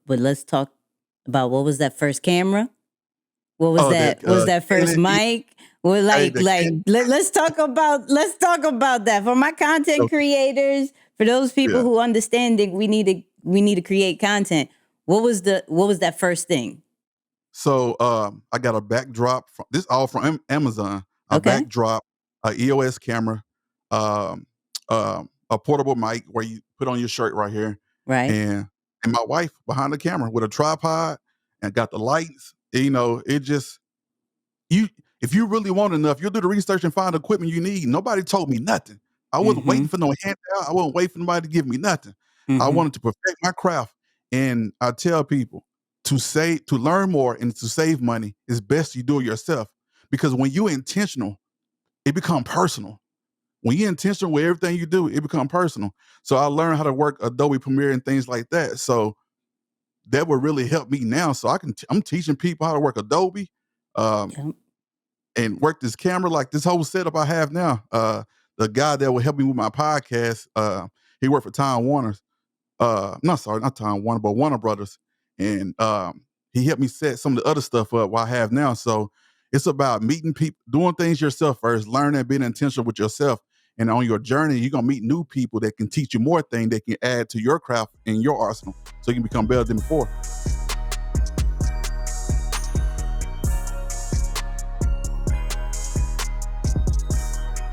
but let's talk about what was that first camera? What was Oh, that? that Was that first Canon, mic? Well, hey, the Canon. let's talk about that for my content Okay, creators. For those people yeah. who understand that we need to create content. What was that first thing? So I got a backdrop from this all from Amazon. A Okay, backdrop, a EOS camera, um, a portable mic where you put on your shirt right here, right. and my wife behind the camera with a tripod and got the lights. You know, it just you if you really want enough, you'll do the research and find the equipment you need. Nobody told me nothing. I wasn't Mm-hmm. waiting for no handout. I wasn't waiting for nobody to give me nothing. I Mm-hmm. wanted to perfect my craft. And I tell people to learn more and to save money is best you do it yourself. Because when you're intentional, it becomes personal. When you're intentional with everything you do, it becomes personal. So I learned how to work Adobe Premiere and things like that. So that would really help me now. So I'm teaching people how to work Adobe. Um, Yep. and work this camera like this whole setup I have now. The guy that will help me with my podcast, he worked for Time Warner's. Not Time Warner, but Warner Brothers, and he helped me set some of the other stuff up what I have now. So it's about meeting people, doing things yourself first, learning, being intentional with yourself, and on your journey, you're gonna meet new people that can teach you more things that can add to your craft and your arsenal, so you can become better than before.